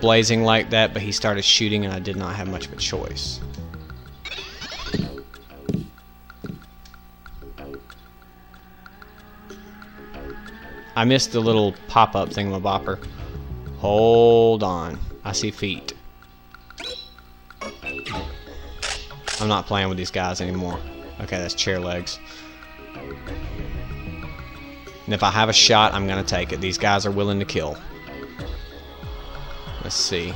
blazing like that, but he started shooting and I did not have much of a choice. I missed the little pop-up thingamabopper. Hold on. I see feet. I'm not playing with these guys anymore. Okay, that's chair legs. And if I have a shot, I'm gonna take it. These guys are willing to kill. Let's see.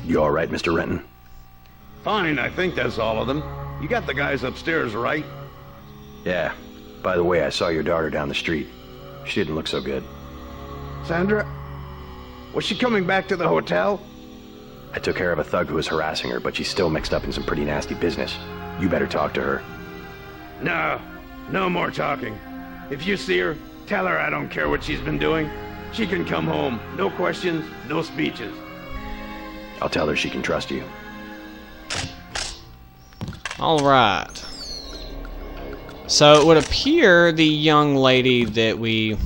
You all right, Mr. Renton? Fine, I think that's all of them. You got the guys upstairs, right? Yeah. By the way, I saw your daughter down the street. She didn't look so good. Sandra? Was she coming back to the hotel? I took care of a thug who was harassing her, but she's still mixed up in some pretty nasty business. You better talk to her. No, no more talking. If you see her, tell her I don't care what she's been doing. She can come home. No questions, no speeches. I'll tell her she can trust you. Alright. So it would appear the young lady that we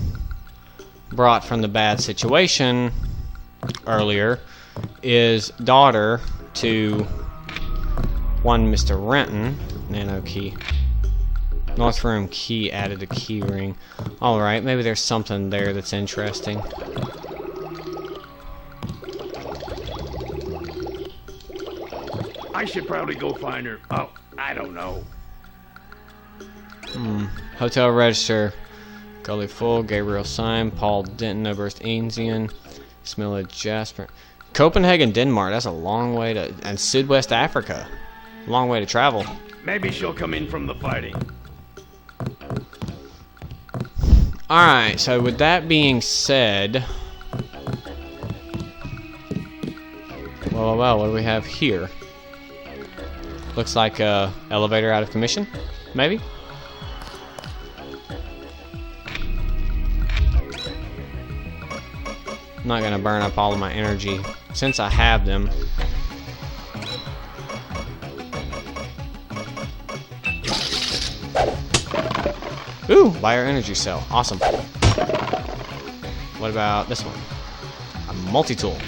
brought from the bad situation earlier is daughter to one Mr. Renton. Nano key. North room key added a key ring. Alright, maybe there's something there that's interesting. I should probably go find her. Oh, I don't know. Hotel register. Gully Full, Gabriel Syme, Paul Denton, Oberst Ainsian, Smilla Jasper. Copenhagen, Denmark. That's a long way to... And Sudwest Africa. Long way to travel. Maybe she'll come in from the fighting. Alright, so with that being said... Well, what do we have here? Looks like a elevator out of commission, maybe? I'm not gonna burn up all of my energy since I have them. Ooh, buyer energy cell, awesome. What about this one? A multi-tool.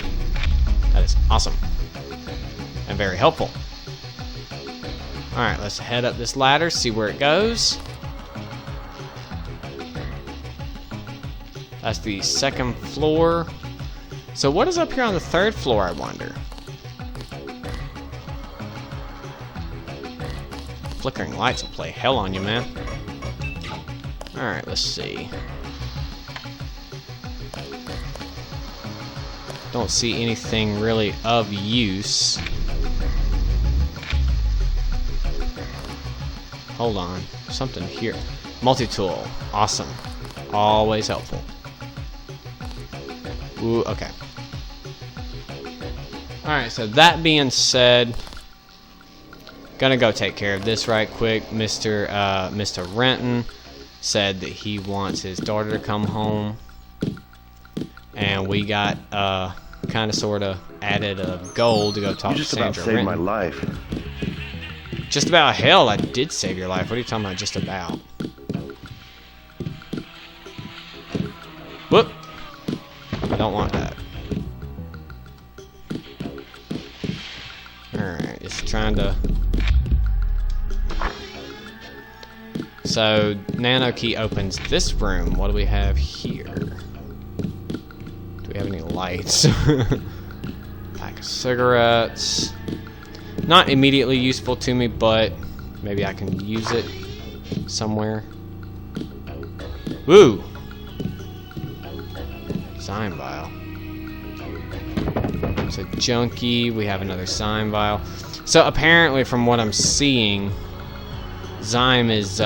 That is awesome and very helpful. Alright, let's head up this ladder, see where it goes. That's the second floor. So what is up here on the third floor, I wonder? Flickering lights will play hell on you, man. Alright, let's see. Don't see anything really of use. Hold on, something here. Multi-tool, awesome. Always helpful. Ooh, okay. Alright, so that being said, gonna go take care of this right quick. Mr. Renton said that he wants his daughter to come home. And we got, kind of, sort of added a goal to go talk to Sandra You just about saved my life. Just about? Hell, I did save your life. What are you talking about just about? Whoop! I don't want that. Alright, it's trying to... So, Nano Key opens this room. What do we have here? Do we have any lights? Pack of cigarettes. Not immediately useful to me, but maybe I can use it somewhere. Woo! Sign vial. It's a junkie. We have another sign vial. So apparently, from what I'm seeing, Zyme is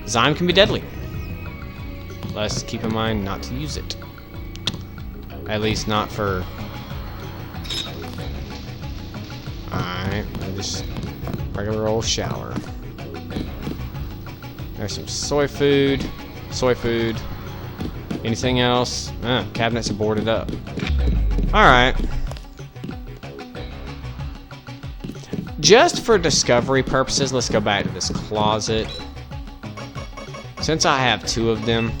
Zyme can be deadly. Let's keep in mind not to use it. At least not for... Alright, I just Regular old shower. There's some soy food. Soy food. Anything else? Cabinets are boarded up. Alright. Just for discovery purposes, let's go back to this closet. Since I have 2 of them,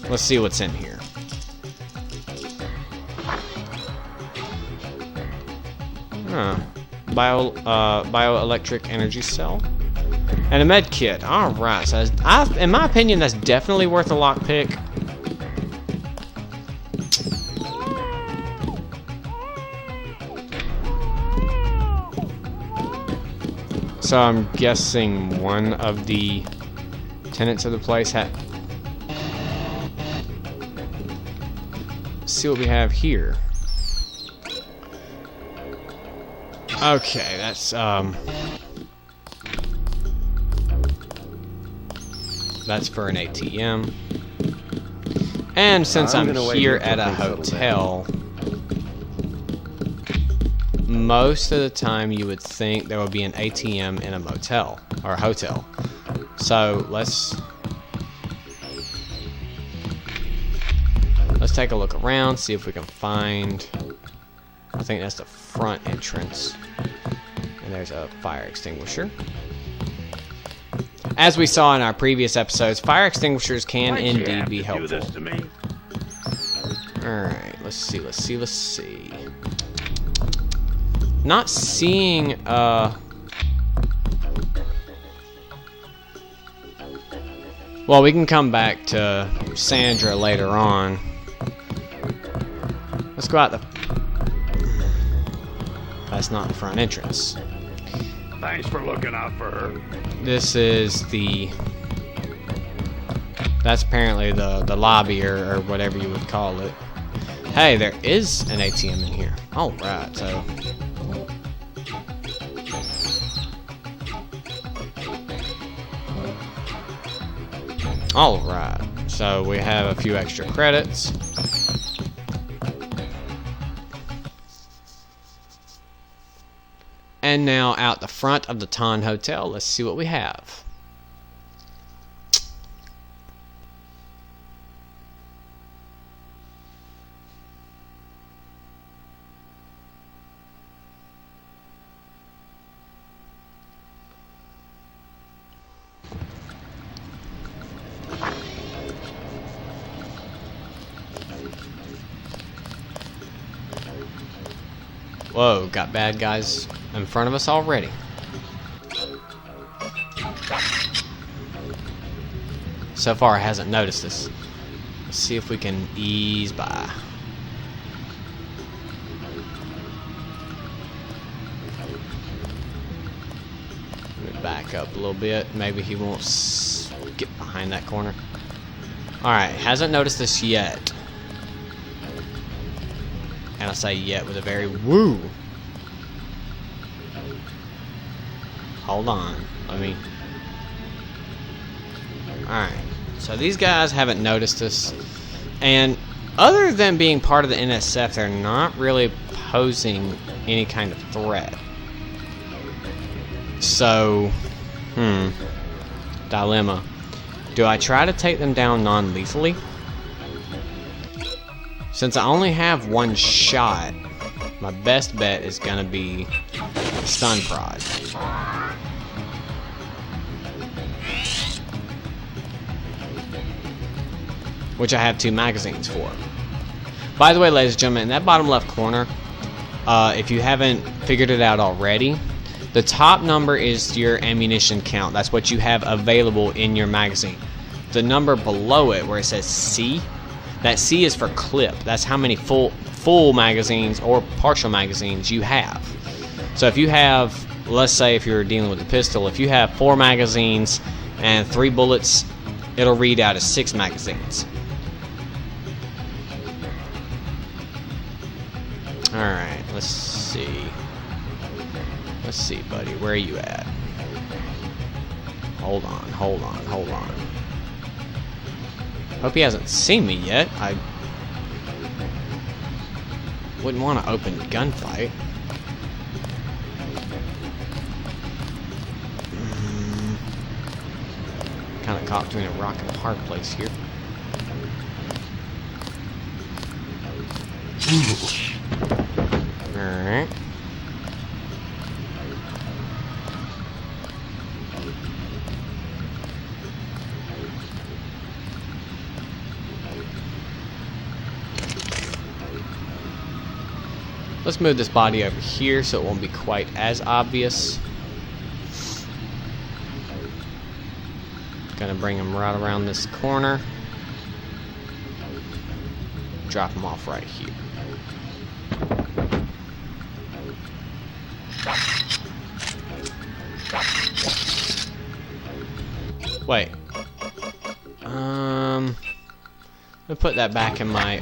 let's see what's in here. Bioelectric energy cell. And a med kit. Alright, so in my opinion, that's definitely worth a lockpick. So I'm guessing one of the tenants of the place had... Let's see what we have here. Okay, that's for an ATM. And since I'm here at a hotel, most of the time you would think there would be an ATM in a motel or a hotel. So let's take a look around, see if we can find... I think that's the front entrance. And there's a fire extinguisher. As we saw in our previous episodes, fire extinguishers can indeed be helpful. Alright, let's see. Not seeing, well, we can come back to Sandra later on. Let's go out the... That's not the front entrance. Thanks for looking out for her. This is the... That's apparently the lobby or whatever you would call it. Hey, there is an ATM in here. Alright, so... Alright, so we have a few extra credits. And now out the front of the Ton Hotel, let's see what we have. Whoa, got bad guys in front of us already. So far, it hasn't noticed us. Let's see if we can ease by. Let me back up a little bit. Maybe he won't get behind that corner. Alright, hasn't noticed us yet. And I say yet with a very woo. Hold on. Let me... Alright. So these guys haven't noticed us. And other than being part of the NSF, they're not really posing any kind of threat. So... Dilemma. Do I try to take them down non-lethally? Since I only have one shot, my best bet is gonna be stun prod. Which I have 2 magazines for. By the way, ladies and gentlemen, in that bottom left corner, if you haven't figured it out already, the top number is your ammunition count. That's what you have available in your magazine. The number below it, where it says C, that C is for clip. That's how many full magazines or partial magazines you have. So if you have, let's say if you're dealing with a pistol, if you have 4 magazines and 3 bullets, it'll read out as 6 magazines. Alright, let's see. Let's see, buddy. Where are you at? Hold on. Hope he hasn't seen me yet. I wouldn't want to open gunfight. Kind of caught between a rock and a hard place here. Alright. Let's move this body over here so it won't be quite as obvious. Gonna bring him right around this corner. Drop him off right here. Wait. Let me put that back in my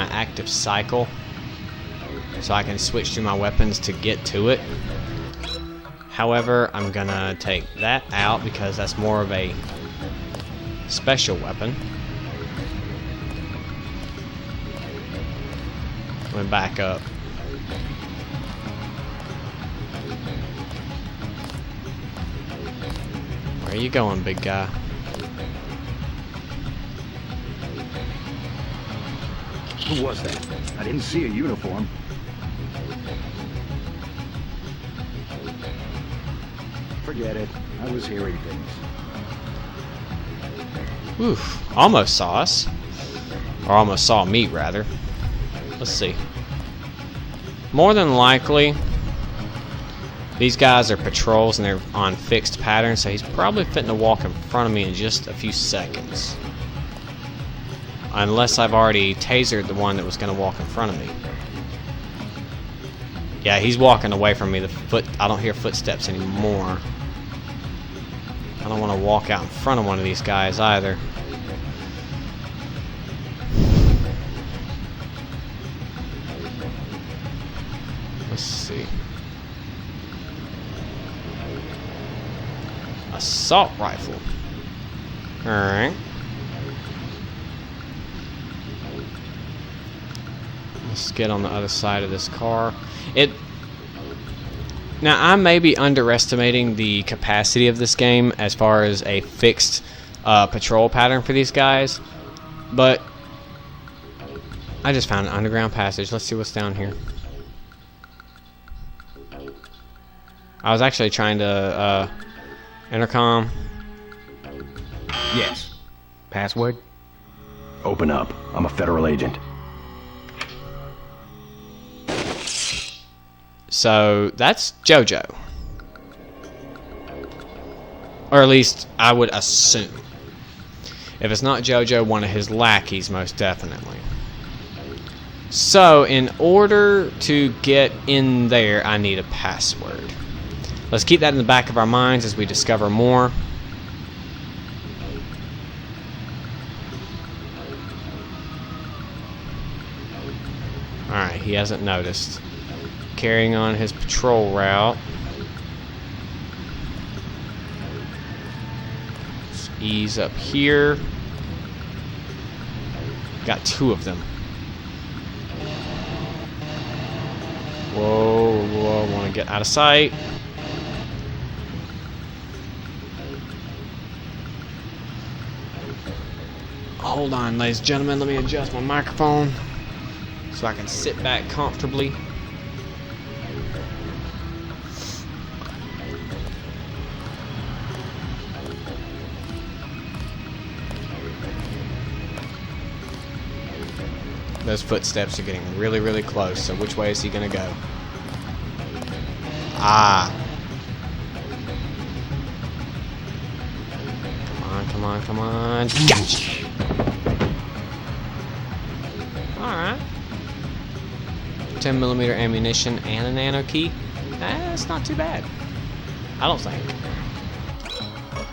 active cycle so I can switch through my weapons to get to it. However, I'm gonna take that out because that's more of a special weapon. Let me back up. Where are you going, big guy? Who was that? I didn't see a uniform. Forget it. I was hearing things. Oof, almost saw us. Or almost saw me, rather. Let's see. More than likely, these guys are patrols and they're on fixed patterns, so he's probably fitting to walk in front of me in just a few seconds. Unless I've already tasered the one that was going to walk in front of me. Yeah, he's walking away from me. I don't hear footsteps anymore. I don't want to walk out in front of one of these guys either. Let's see. Assault rifle. Alright. Let's get on the other side of this car. Now, I may be underestimating the capacity of this game as far as a fixed patrol pattern for these guys, but I just found an underground passage. Let's see what's down here. I was actually trying to intercom. Yes. Password? Open up. I'm a federal agent. So that's JoJo. Or at least I would assume. If it's not JoJo, one of his lackeys, most definitely. So in order to get in there, I need a password. Let's keep that in the back of our minds as we discover more. Alright, he hasn't noticed. Carrying on his patrol route. Let's ease up here. Got two of them. Whoa, whoa, want to get out of sight. Hold on, ladies and gentlemen, let me adjust my microphone so I can sit back comfortably. Those footsteps are getting really, really close, so which way is he gonna go? Ah. Come on, come on, come on. Gotcha! Alright. 10mm ammunition and a nano key. That's not too bad. I don't think.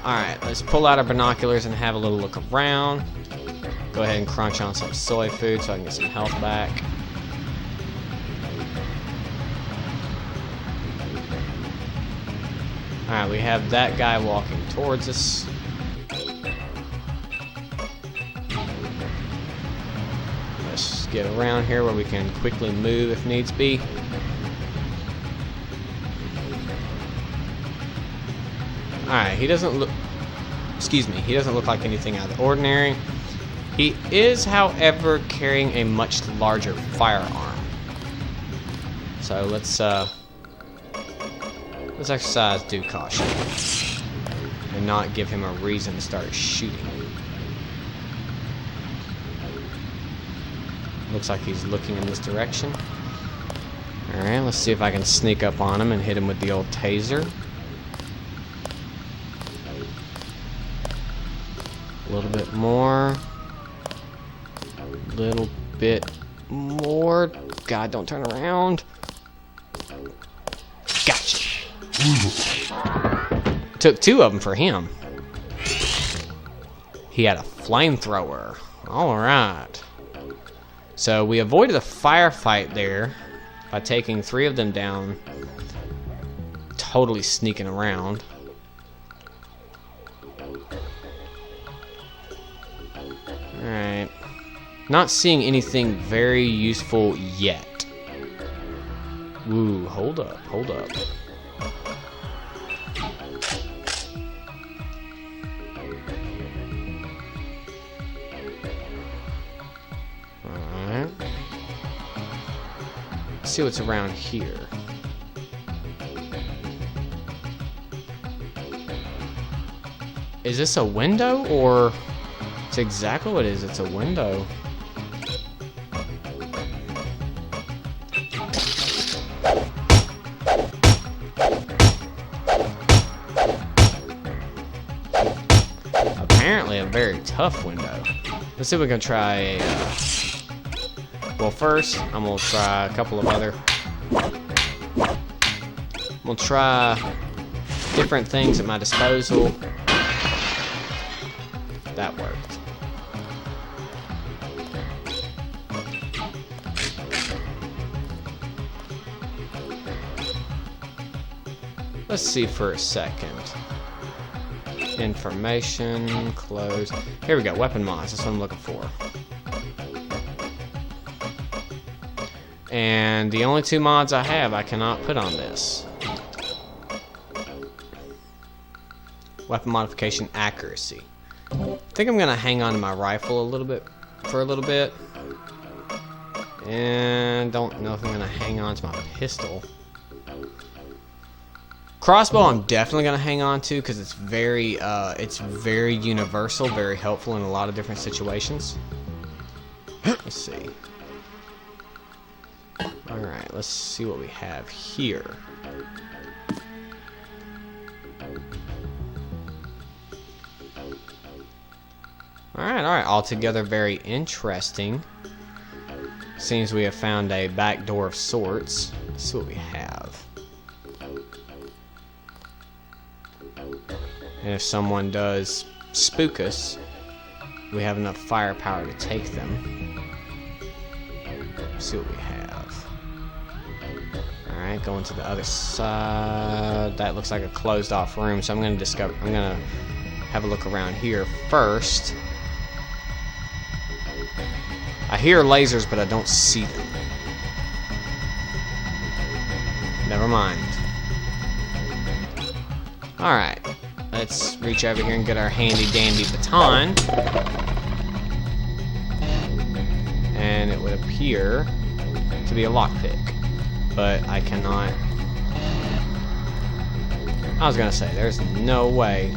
Alright, let's pull out our binoculars and have a little look around. Go ahead and crunch on some soy food so I can get some health back. Alright, we have that guy walking towards us. Let's get around here where we can quickly move if needs be. Alright, he doesn't look... Excuse me, he doesn't look like anything out of the ordinary. He is, however, carrying a much larger firearm. So let's exercise due caution. And not give him a reason to start shooting. Looks like he's looking in this direction. Alright, let's see if I can sneak up on him and hit him with the old taser. A little bit more. A little bit more. God, don't turn around. Gotcha. Took 2 of them for him. He had a flamethrower. Alright. So we avoided a firefight there by taking 3 of them down. Totally sneaking around. Alright. Not seeing anything very useful yet. Ooh, hold up, hold up. Alright. Let's see what's around here. Is this a window, or... It's exactly what it is. It's a window. Apparently a very tough window. Let's see if we can try a... Well, first, I'm going to try a couple of other... We'll try different things at my disposal. That worked. Let's see for a second. Information, close. Here we go, weapon mods, that's what I'm looking for. And the only 2 mods I have I cannot put on this. Weapon modification accuracy. I think I'm gonna hang on to my rifle for a little bit. And don't know if I'm gonna hang on to my pistol. Crossbow I'm definitely gonna hang on to because it's very universal, very helpful in a lot of different situations. Let's see. Alright, let's see what we have here. Alright, altogether very interesting. Seems we have found a back door of sorts. Let's see what we have. And if someone does spook us, we have enough firepower to take them. Let's see what we have. Alright, going to the other side. That looks like a closed off room, so I'm gonna have a look around here first. I hear lasers, but I don't see them. Never mind. Alright. Let's reach over here and get our handy dandy baton. And it would appear to be a lockpick. But I cannot... I was gonna say, there's no way.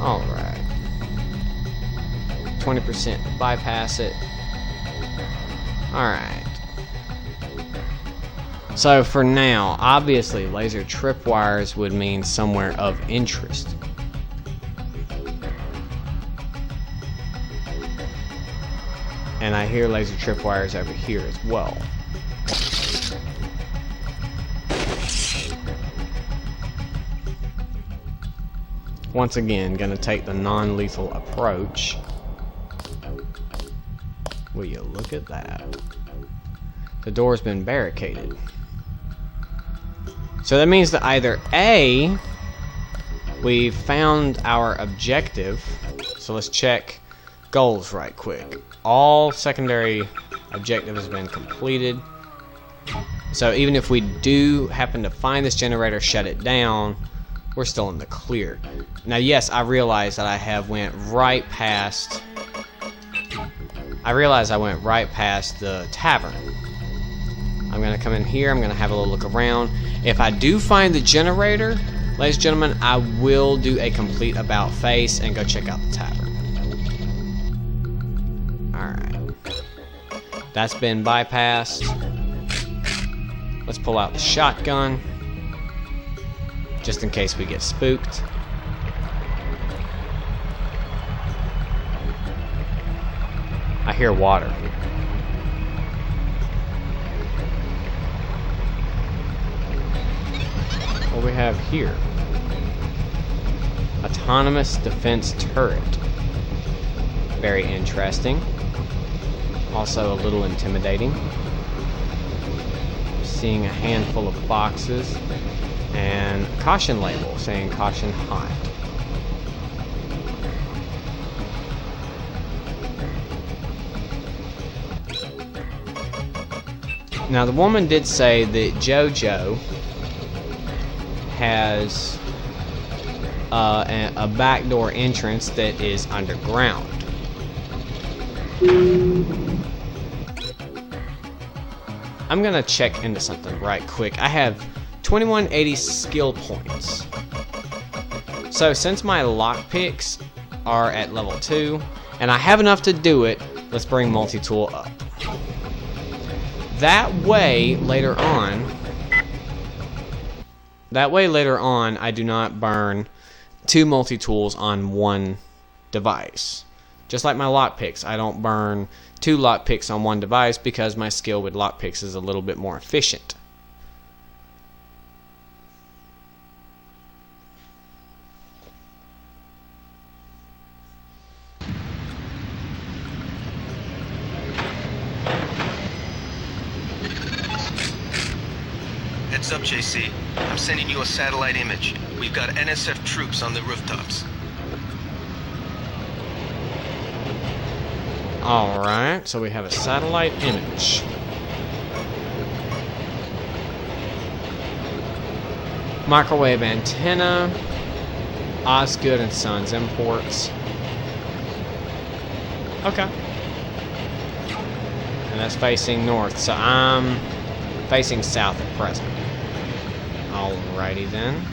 Alright. 20% bypass it. Alright. So for now, obviously laser tripwires would mean somewhere of interest. And I hear laser tripwires over here as well. Once again, gonna take the non-lethal approach. Will you look at that? The door's been barricaded. So that means that either A, we found our objective. So let's check goals right quick. All secondary objective has been completed. So even if we do happen to find this generator, shut it down, we're still in the clear. Now, yes, I realize that I have went right past... I realize I went right past the tavern. I'm going to come in here. I'm going to have a little look around. If I do find the generator, ladies and gentlemen, I will do a complete about face and go check out the tavern. Alright. That's been bypassed. Let's pull out the shotgun, just in case we get spooked. I hear water. What do we have here? Autonomous defense turret. Very interesting. Also a little intimidating. Seeing a handful of boxes and a caution label saying caution hot. Now the woman did say that JoJo has a backdoor entrance that is underground. I'm gonna check into something right quick. I have 2180 skill points. So since my lockpicks are at level 2 and I have enough to do it, let's bring multi-tool up. That way later on I do not burn 2 multi-tools on one device. Just like my lockpicks, I don't burn 2 lockpicks on one device because my skill with lockpicks is a little bit more efficient. Heads up, JC. I'm sending you a satellite image. We've got NSF troops on the rooftops. Alright, so we have a satellite image. Microwave antenna. Osgood and Sons imports. Okay. And that's facing north, so I'm facing south at present. Alrighty then.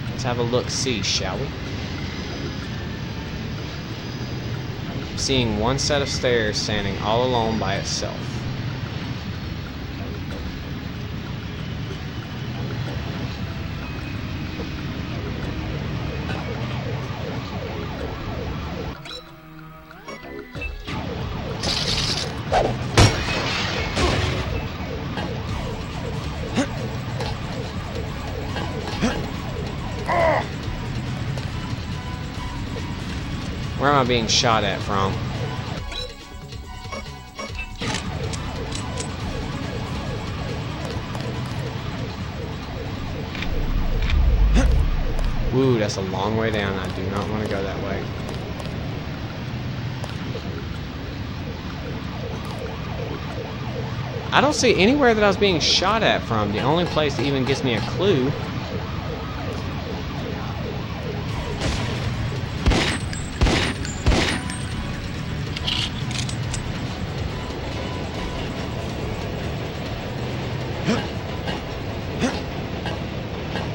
Let's have a look-see, shall we? Seeing one set of stairs standing all alone by itself. Where am I being shot at from? Ooh, that's a long way down. I do not want to go that way. I don't see anywhere that I was being shot at from. The only place that even gives me a clue.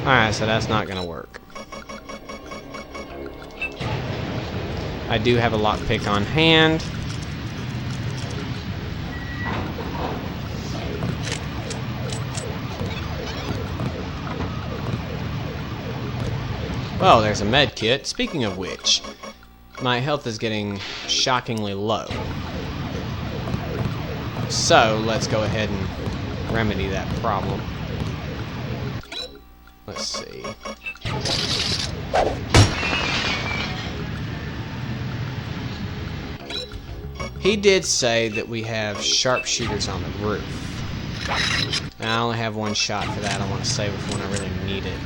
Alright, so that's not gonna work. I do have a lockpick on hand. Well, there's a med kit. Speaking of which, my health is getting shockingly low. So, let's go ahead and remedy that problem. Let's see. He did say that we have sharpshooters on the roof. And I only have one shot for that. I want to save it for when I really need it.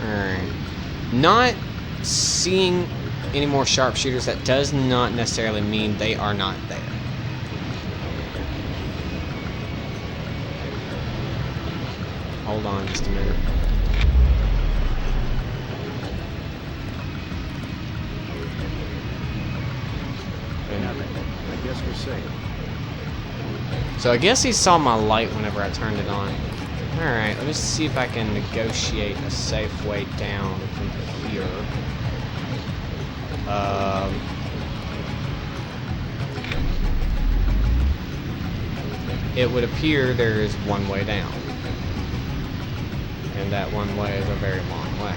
Alright. seeing any more sharpshooters, that does not necessarily mean they are not there. Hold on just a minute. I guess we're safe. So I guess he saw my light whenever I turned it on. Alright, let me see if I can negotiate a safe way down from here. It would appear there is one way down. And that one way is a very long way.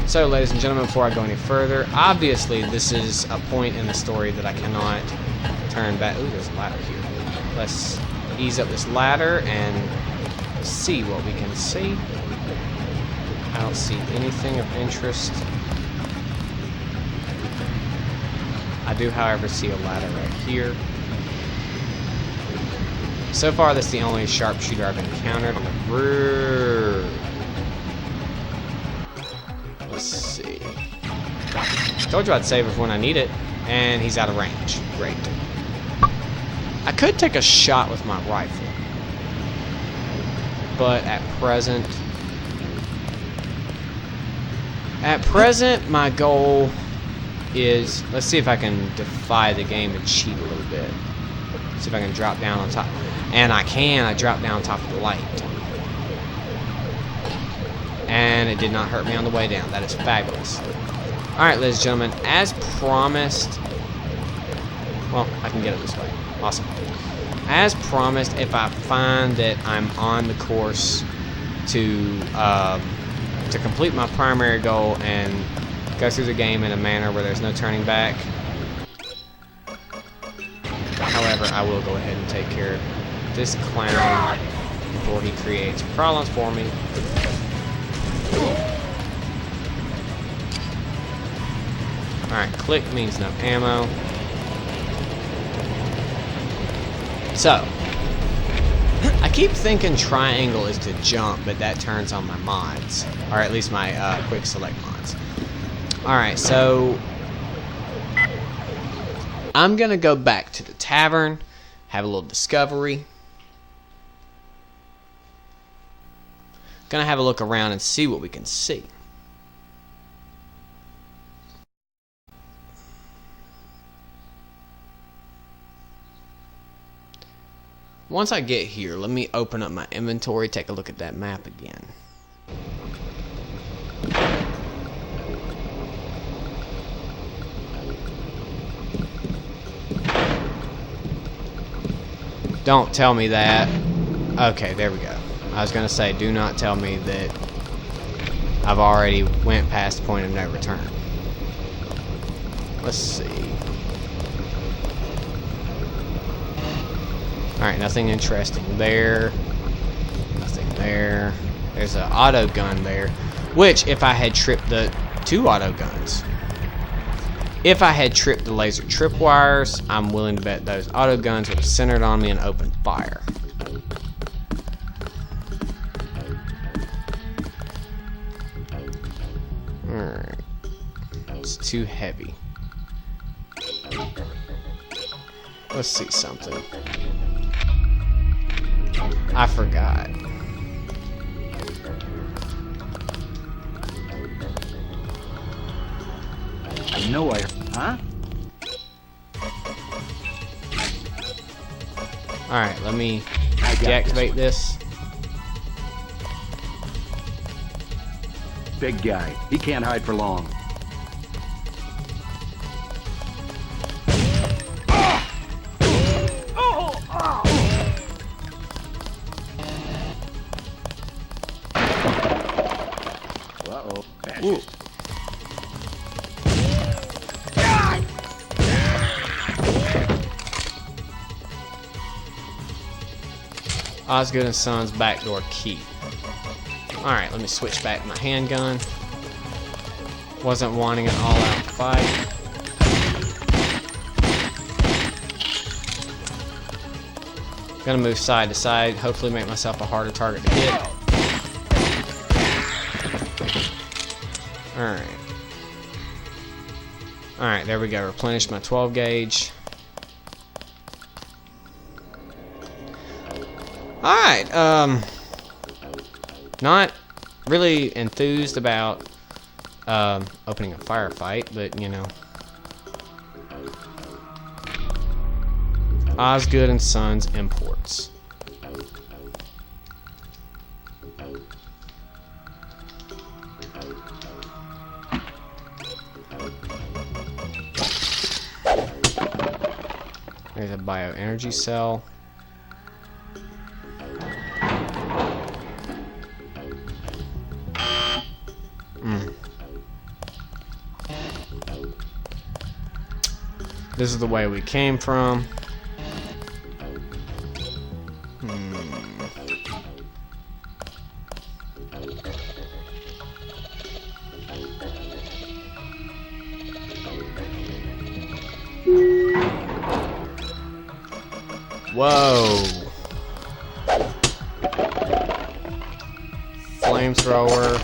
So, ladies and gentlemen, before I go any further, obviously this is a point in the story that I cannot turn back. Ooh, there's a ladder here. Let's ease up this ladder and see what we can see. I don't see anything of interest. I do, however, see a ladder right here. So far, that's the only sharpshooter I've encountered on the road. Let's see. Told you I'd save it for when I need it, and he's out of range. Great. I could take a shot with my rifle, but at present, my goal is, let's see if I can defy the game and cheat a little bit. See if I can drop down on top. And I can. I dropped down on top of the light. And it did not hurt me on the way down. That is fabulous. Alright, ladies and gentlemen, as promised... Well, I can get it this way. Awesome. As promised, if I find that I'm on the course to complete my primary goal and go through the game in a manner where there's no turning back... However, I will go ahead and take care of this clown before he creates problems for me. Alright, click means no ammo. So, I keep thinking triangle is to jump, but that turns on my mods. Or at least my quick select mods. Alright, so... I'm gonna go back to the tavern, have a little discovery. Gonna have a look around and see what we can see. Once I get here, let me open up my inventory, take a look at that map again. Don't tell me that. Okay, there we go. I was gonna say, do not tell me that I've already went past the point of no return. Let's see. Alright, nothing interesting there. Nothing there. There's an auto gun there. Which, if I had tripped the... two auto guns. If I had tripped the laser tripwires, I'm willing to bet those auto guns would have centered on me and opened fire. Alright. It's too heavy. Let's see something. I forgot. I know I... Huh? Alright, let me deactivate this. Big guy. He can't hide for long. Uh-oh. Ooh. Osgood and Sons backdoor key. Alright, let me switch back my handgun. Wasn't wanting an all-out fight. Gonna move side to side, hopefully make myself a harder target to hit. Alright. Alright, there we go. Replenish my 12 gauge. Alright, not really enthused about opening a firefight, but you know. Osgood and Sons Imports. There's a bioenergy cell. This is the way we came from. Whoa. Flamethrower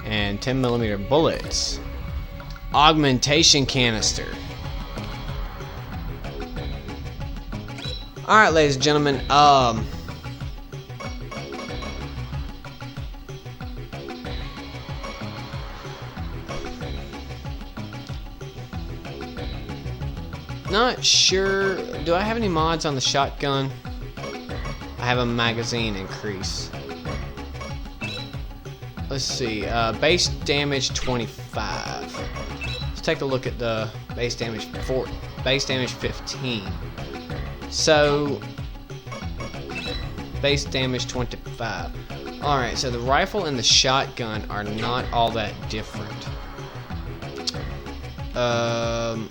and 10mm bullets. Augmentation canister. Alright, ladies and gentlemen, not sure. Do I have any mods on the shotgun? I have a magazine increase. Let's see. Base damage 25. Let's take a look at the base damage 15. So base damage 25. Alright, so the rifle and the shotgun are not all that different. I'm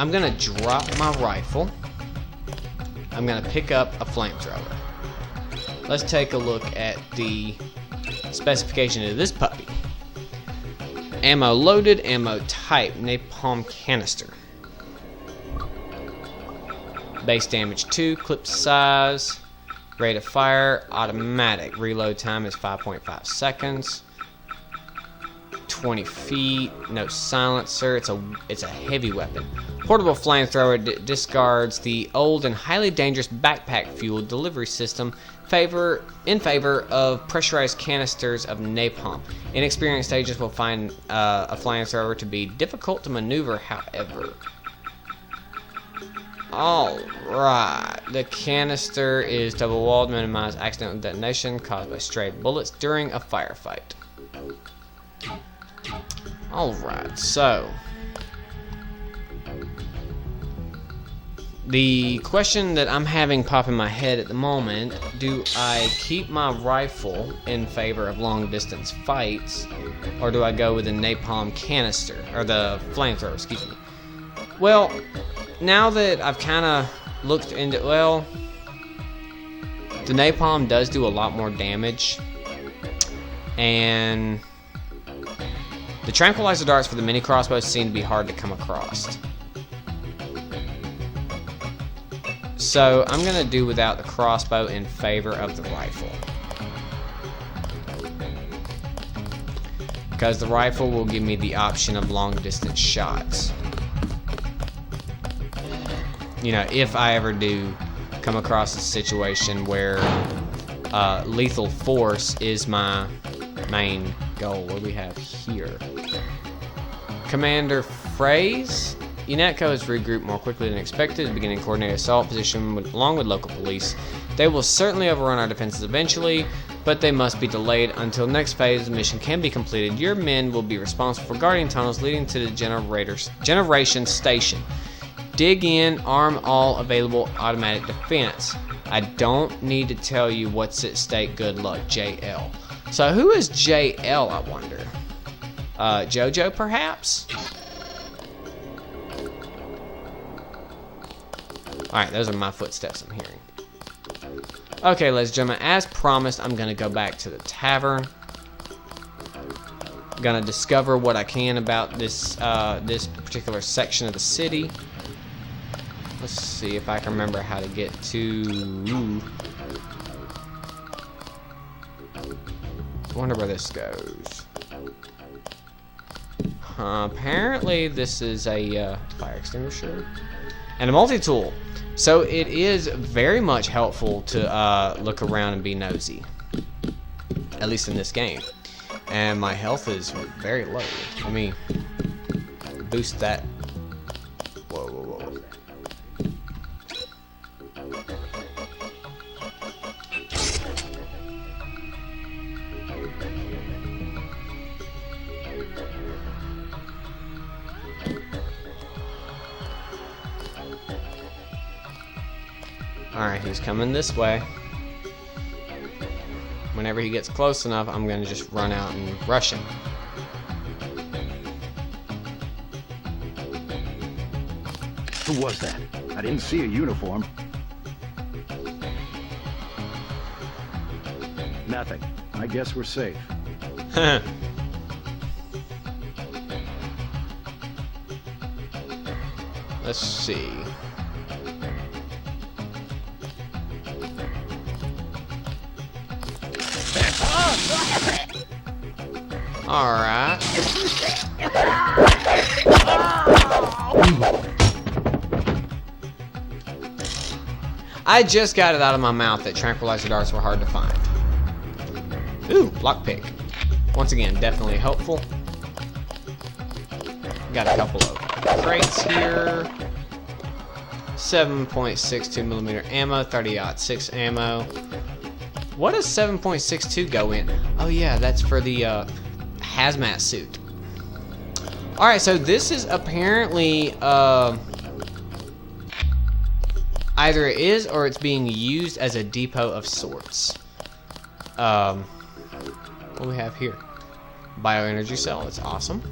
gonna drop my rifle. I'm gonna pick up a flamethrower. Let's take a look at the specification of this puppy. Ammo loaded, ammo type, napalm canister. Base damage 2, clip size, rate of fire, automatic. Reload time is 5.5 seconds. 20 feet, no silencer. It's a heavy weapon. Portable flamethrower discards the old and highly dangerous backpack fuel delivery system in favor of pressurized canisters of napalm. Inexperienced agents will find a flamethrower to be difficult to maneuver, however. Alright, the canister is double-walled, minimize accidental detonation caused by stray bullets during a firefight. Alright, so the question that I'm having pop in my head at the moment, do I keep my rifle in favor of long-distance fights, or do I go with the napalm canister, or the flamethrower, excuse me? Well, now that I've kind of looked into, well, the napalm does do a lot more damage, and the tranquilizer darts for the mini crossbows seem to be hard to come across. So I'm going to do without the crossbow in favor of the rifle, because the rifle will give me the option of long distance shots. You know, if I ever do come across a situation where lethal force is my main goal. What do we have here? Commander Phrase. UNATCO has regrouped more quickly than expected, beginning coordinated assault position along with local police. They will certainly overrun our defenses eventually, but they must be delayed until next phase of the mission can be completed. Your men will be responsible for guarding tunnels leading to the generation station. Dig in, arm all available automatic defense. I don't need to tell you what's at stake. Good luck, JL. So who is JL, I wonder? Jojo, perhaps? Alright, those are my footsteps I'm hearing. Okay, ladies and gentlemen, as promised, I'm going to go back to the tavern. I'm going to discover what I can about this this particular section of the city. Let's see if I can remember how to get to... I wonder where this goes. Apparently this is a fire extinguisher and a multi-tool. So it is very much helpful to look around and be nosy. At least in this game. And my health is very low. Let me boost that. Whoa, whoa, whoa. Alright, he's coming this way. Whenever he gets close enough, I'm gonna just run out and rush him. Who was that? I didn't see a uniform. Nothing. I guess we're safe. Let's see. Alright. I just got it out of my mouth that tranquilizer darts were hard to find. Ooh, lockpick. Once again, definitely helpful. Got a couple of crates here. 7.62mm ammo, 30-06 ammo. What does 7.62 go in? Oh yeah, that's for the hazmat suit. Alright, so this is apparently either it is or it's being used as a depot of sorts. What do we have here? Bioenergy cell, it's awesome.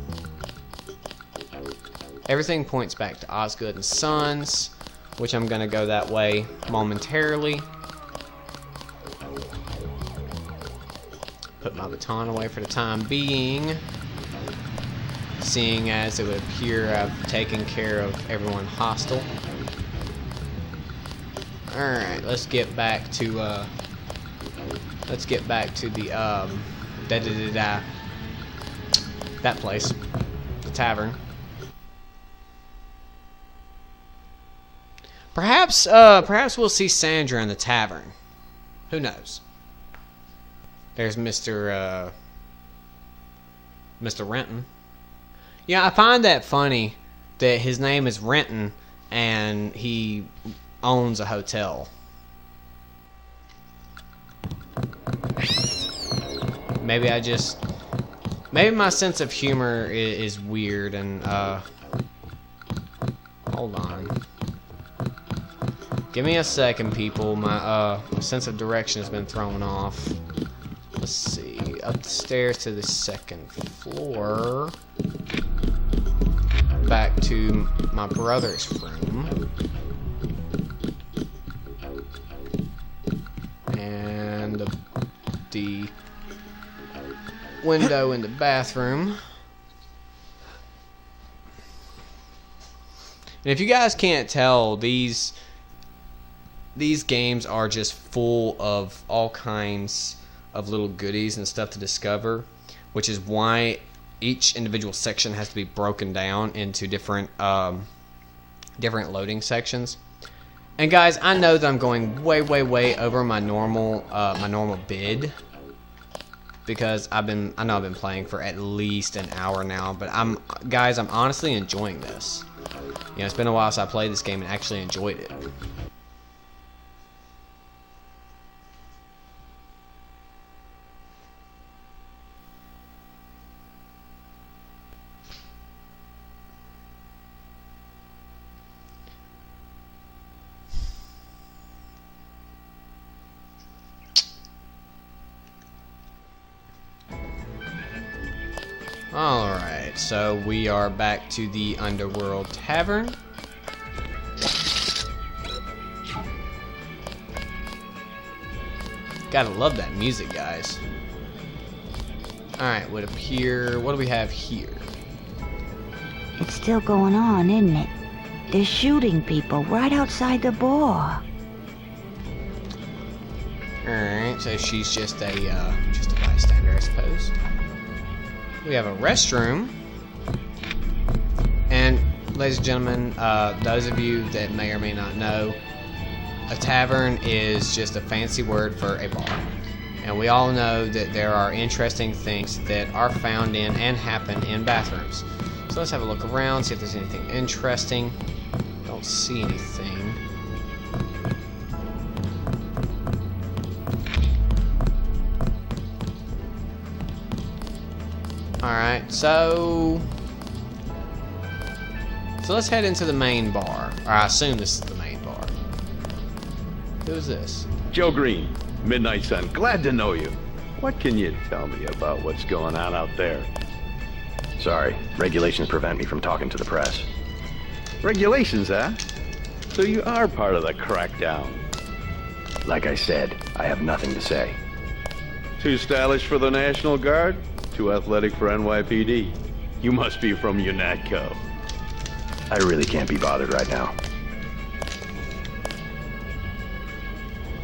Everything points back to Osgood and Sons, which I'm gonna go that way momentarily. Put my baton away for the time being, seeing as it would appear I've taken care of everyone hostile. Alright, let's get back to the that place, the tavern. Perhaps we'll see Sandra in the tavern. Who knows? There's Mr. Renton. Yeah, I find that funny that his name is Renton and he owns a hotel. Maybe my sense of humor is weird and hold on. Give me a second, people. My sense of direction has been thrown off. Let's see. Up the stairs to the second floor. Back to my brother's room. And the window in the bathroom. And if you guys can't tell, these games are just full of all kinds of little goodies and stuff to discover, which is why each individual section has to be broken down into different loading sections. And guys, I know that I'm going way over my normal bid, because I know I've been playing for at least an hour now, but I'm honestly enjoying this. You know, it's been a while since I played this game and actually enjoyed it. Alright, so we are back to the Underworld Tavern. Gotta love that music, guys. Alright, what do we have here? It's still going on, isn't it? They're shooting people right outside the bar. Alright, so she's just a bystander. suppose. We have a restroom. And, ladies and gentlemen, those of you that may or may not know, a tavern is just a fancy word for a bar. And we all know that there are interesting things that are found in and happen in bathrooms. So let's have a look around, see if there's anything interesting. Don't see anything. Alright, so let's head into the main bar. Or I assume this is the main bar. Who's this? Joe Green, Midnight Sun. Glad to know you. What can you tell me about what's going on out there? Sorry, regulations prevent me from talking to the press. Regulations, huh? So you are part of the crackdown. Like I said, I have nothing to say. Too stylish for the National Guard? Too athletic for NYPD? You must be from UNATCO. I really can't be bothered right now.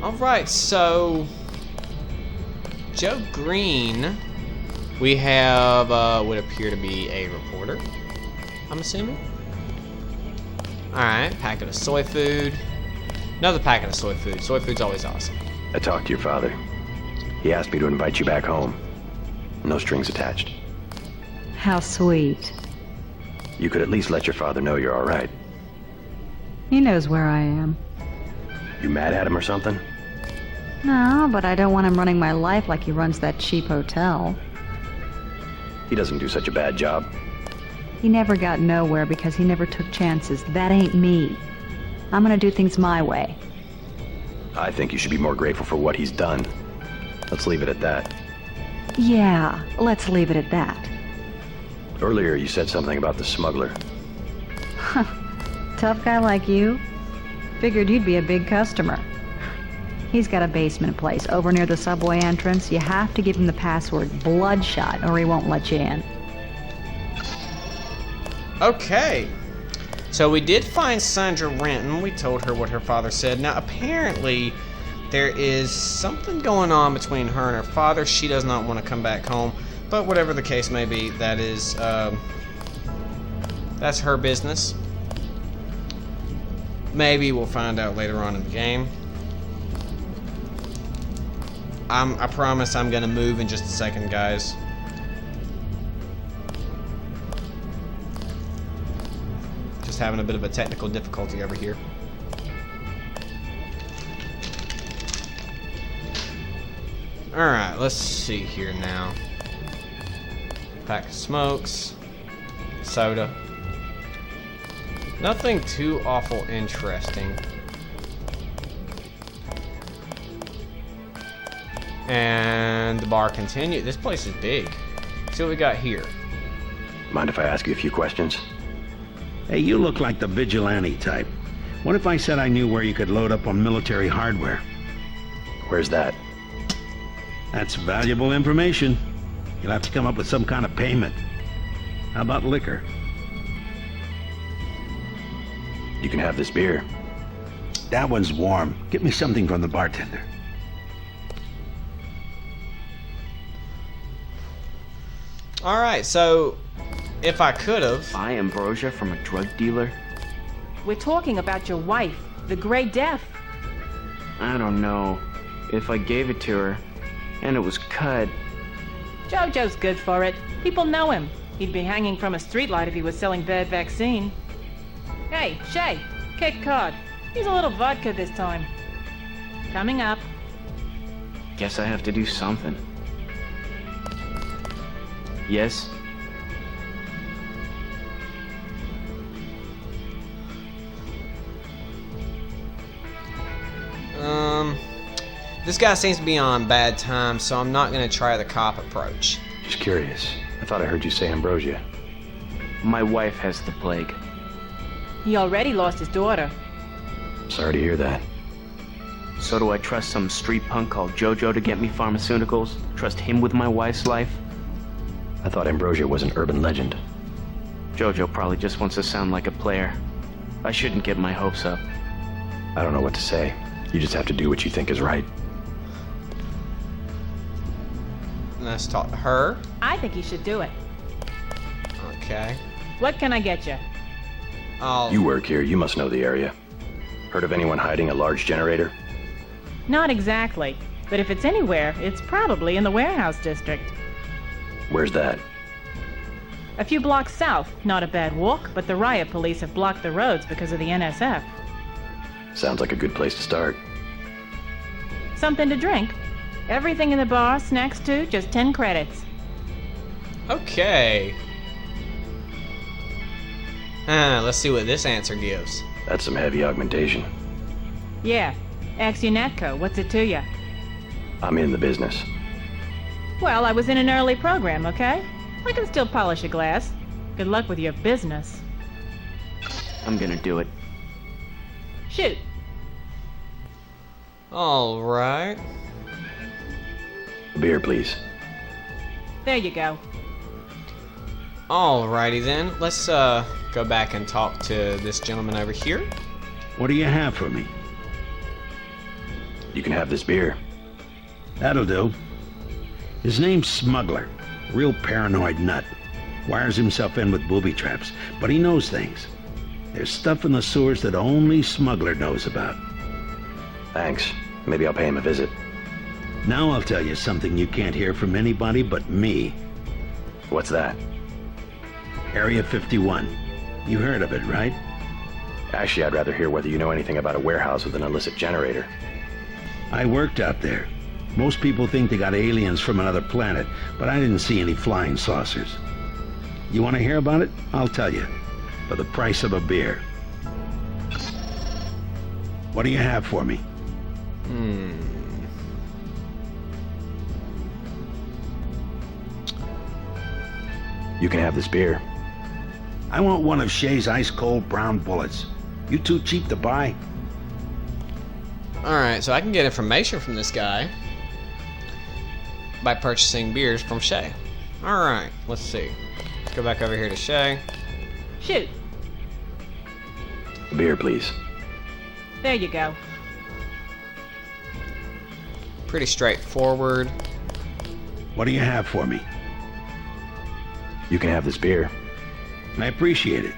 Alright, so Joe Green, we have would appear to be a reporter, I'm assuming. Alright, packet of soy food. Another packet of soy food. Soy food's always awesome. I talked to your father. He asked me to invite you back home. No strings attached. How sweet. You could at least let your father know you're all right. He knows where I am. You mad at him or something? No, but I don't want him running my life like he runs that cheap hotel. He doesn't do such a bad job. He never got nowhere because he never took chances. That ain't me. I'm gonna do things my way. I think you should be more grateful for what he's done. Let's leave it at that. Yeah, let's leave it at that. Earlier you said something about the smuggler. Tough guy like you? Figured you'd be a big customer. He's got a basement place over near the subway entrance. You have to give him the password Bloodshot or he won't let you in. Okay. So we did find Sandra Renton. We told her what her father said. Now, apparently, there is something going on between her and her father. She does not want to come back home. But whatever the case may be, that is, that's her business. Maybe we'll find out later on in the game. I promise I'm gonna move in just a second, guys. Just having a bit of a technical difficulty over here. Alright, let's see here now. Pack of smokes. Soda. Nothing too awful interesting. And the bar continued. This place is big. See what we got here. Mind if I ask you a few questions? Hey, you look like the vigilante type. What if I said I knew where you could load up on military hardware? Where's that? That's valuable information. You'll have to come up with some kind of payment. How about liquor? You can have this beer. That one's warm. Get me something from the bartender. Alright, so if I could have. Buy ambrosia from a drug dealer? We're talking about your wife, the Grey Death. I don't know. If I gave it to her, and it was cut. Jojo's good for it. People know him. He'd be hanging from a streetlight if he was selling bad vaccine. Hey, Shay, kick card. He's a little vodka this time. Coming up. Guess I have to do something. Yes? This guy seems to be on bad times, so I'm not going to try the cop approach. Just curious. I thought I heard you say ambrosia. My wife has the plague. He already lost his daughter. Sorry to hear that. So do I trust some street punk called Jojo to get me pharmaceuticals? Trust him with my wife's life? I thought ambrosia was an urban legend. Jojo probably just wants to sound like a player. I shouldn't get my hopes up. I don't know what to say. You just have to do what you think is right. Let's talk to her. I think you should do it. Okay. What can I get you? Oh. You work here, you must know the area. Heard of anyone hiding a large generator? Not exactly. But if it's anywhere, it's probably in the warehouse district. Where's that? A few blocks south. Not a bad walk, but the riot police have blocked the roads because of the NSF. Sounds like a good place to start. Something to drink. Everything in the bar, snacks too, just 10 credits. Okay. Let's see what this answer gives. That's some heavy augmentation. Yeah. Ask your Natco, what's it to you? I'm in the business. Well, I was in an early program, okay? I can still polish a glass. Good luck with your business. I'm gonna do it. Shoot. All right. A beer, please. There you go. Alrighty then. Let's go back and talk to this gentleman over here. What do you have for me? You can have this beer. That'll do. His name's Smuggler. Real paranoid nut. Wires himself in with booby traps, but he knows things. There's stuff in the sewers that only Smuggler knows about. Thanks. Maybe I'll pay him a visit. Now I'll tell you something you can't hear from anybody but me. What's that? Area 51. You heard of it, right? Actually, I'd rather hear whether you know anything about a warehouse with an illicit generator. I worked out there. Most people think they got aliens from another planet, but I didn't see any flying saucers. You want to hear about it? I'll tell you. For the price of a beer. What do you have for me? You can have this beer. I want one of Shay's ice-cold brown bullets. You too cheap to buy? Alright, so I can get information from this guy by purchasing beers from Shay. Alright, let's see. Let's go back over here to Shay. Shoot. A beer, please. There you go. Pretty straightforward. What do you have for me? You can have this beer. I appreciate it.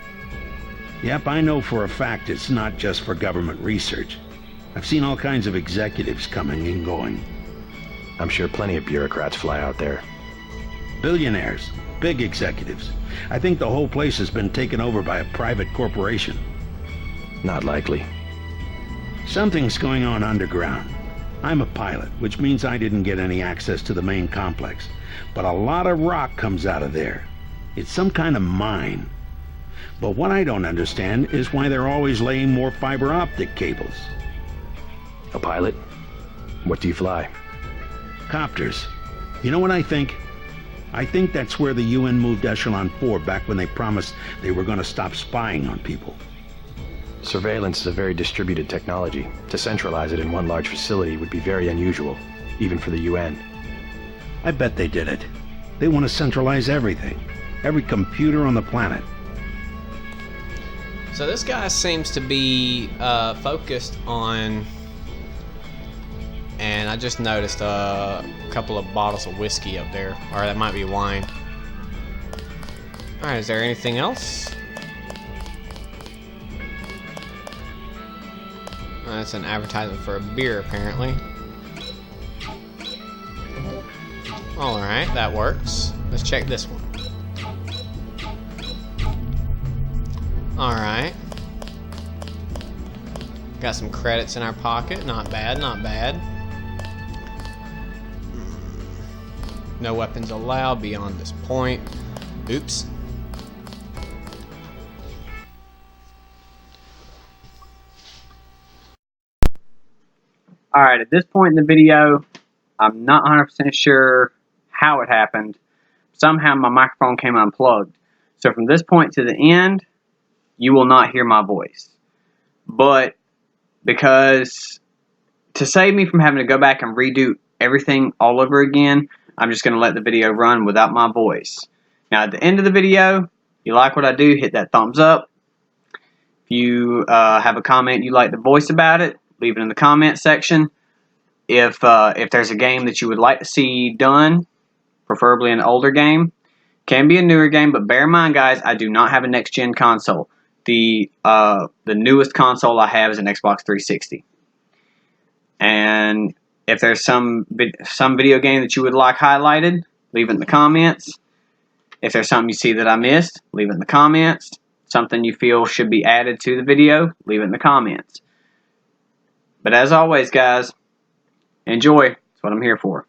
Yep, I know for a fact it's not just for government research. I've seen all kinds of executives coming and going. I'm sure plenty of bureaucrats fly out there. Billionaires, big executives. I think the whole place has been taken over by a private corporation. Not likely. Something's going on underground. I'm a pilot, which means I didn't get any access to the main complex. But a lot of rock comes out of there. It's some kind of mine. But what I don't understand is why they're always laying more fiber optic cables. A pilot? What do you fly? Copters. You know what I think? I think that's where the UN moved Echelon 4 back when they promised they were going to stop spying on people. Surveillance is a very distributed technology. To centralize it in one large facility would be very unusual, even for the UN. I bet they did it. They want to centralize everything. Every computer on the planet. So this guy seems to be focused on... And I just noticed a couple of bottles of whiskey up there. Or that might be wine. Alright, is there anything else? That's an advertisement for a beer, apparently. Alright, that works. Let's check this one. Alright. Got some credits in our pocket. Not bad, not bad. No weapons allowed beyond this point. Oops. Alright, at this point in the video, I'm not 100% sure how it happened. Somehow my microphone came unplugged. So from this point to the end, you will not hear my voice. But because to save me from having to go back and redo everything all over again, I'm just going to let the video run without my voice. Now at the end of the video, if you like what I do, hit that thumbs up. If you have a comment you like the voice about it, leave it in the comment section. If there's a game that you would like to see done, preferably an older game. Can be a newer game, but bear in mind, guys, I do not have a next-gen console. The newest console I have is an Xbox 360. And if there's some video game that you would like highlighted, leave it in the comments. If there's something you see that I missed, leave it in the comments. Something you feel should be added to the video, leave it in the comments. But as always, guys, enjoy. That's what I'm here for.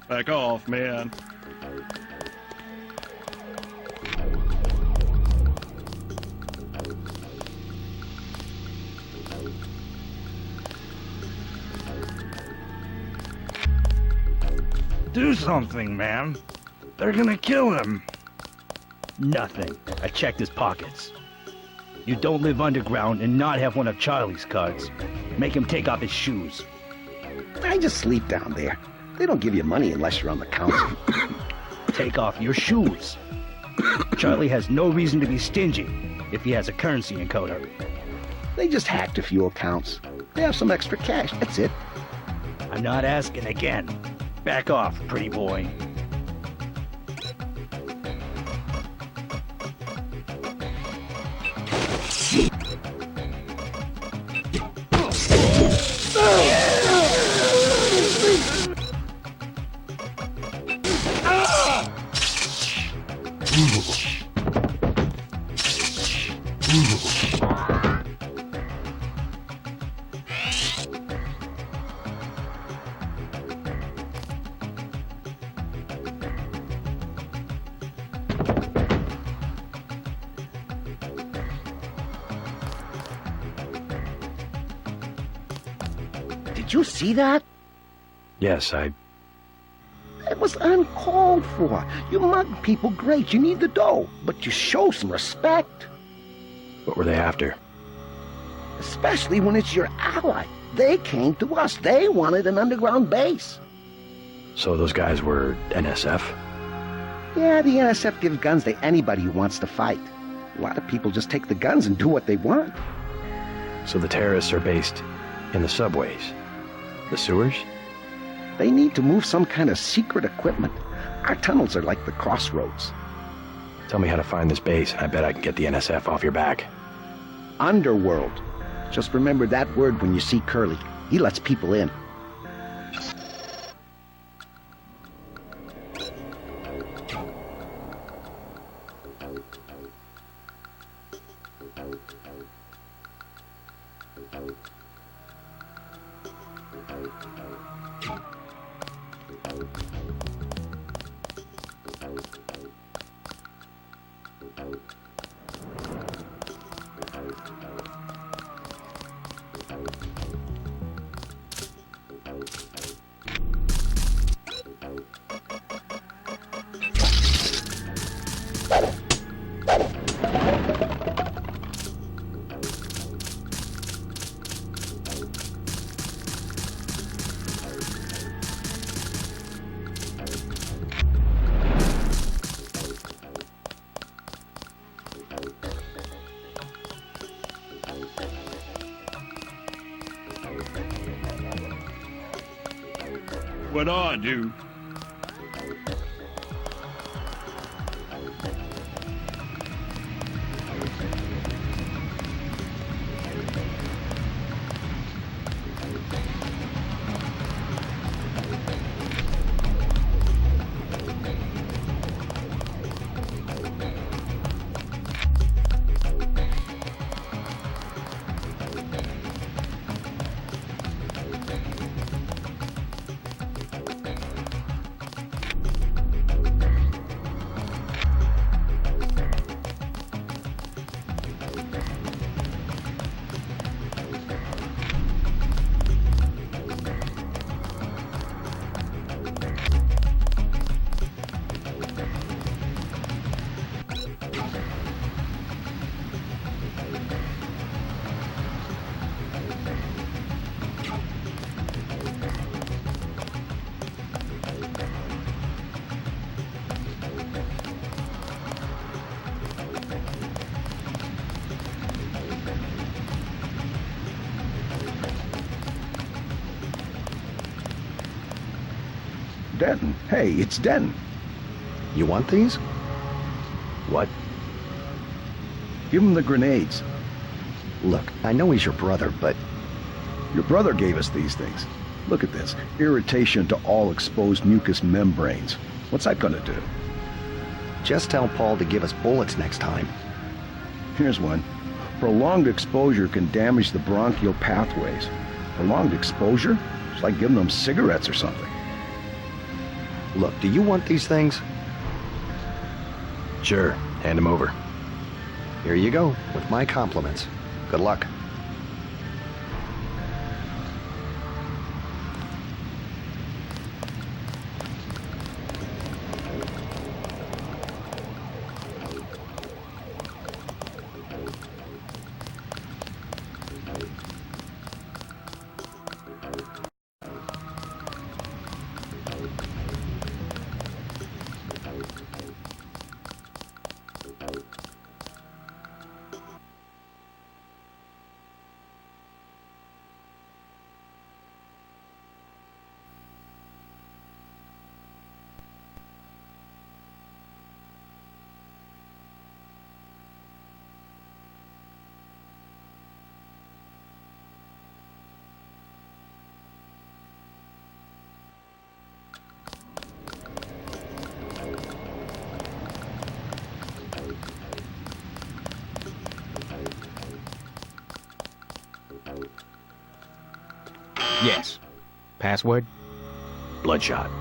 Back off, man. Do something, man. They're gonna kill him. Nothing. I checked his pockets. You don't live underground and not have one of Charlie's cards. Make him take off his shoes. I just sleep down there. They don't give you money unless you're on the council. Take off your shoes. Charlie has no reason to be stingy if he has a currency encoder. They just hacked a few accounts. They have some extra cash, that's it. I'm not asking again. Back off, pretty boy. Did you see that? Yes, It was uncalled for. You mug people, great, you need the dough, but you show some respect. What were they after? Especially when it's your ally. They came to us. They wanted an underground base. So those guys were NSF? Yeah, the NSF gives guns to anybody who wants to fight. A lot of people just take the guns and do what they want. So the terrorists are based in the subways? The sewers? They need to move some kind of secret equipment. Our tunnels are like the crossroads. Tell me how to find this base, and I bet I can get the NSF off your back. Underworld. Just remember that word when you see Curly. He lets people in. What on, dude? Denton. Hey, it's Denton. You want these? What? Give him the grenades. Look, I know he's your brother, but... Your brother gave us these things. Look at this. Irritation to all exposed mucous membranes. What's that gonna do? Just tell Paul to give us bullets next time. Here's one. Prolonged exposure can damage the bronchial pathways. Prolonged exposure? It's like giving them cigarettes or something. Look, do you want these things? Sure, hand them over. Here you go, with my compliments. Good luck. Yes. Password? Bloodshot.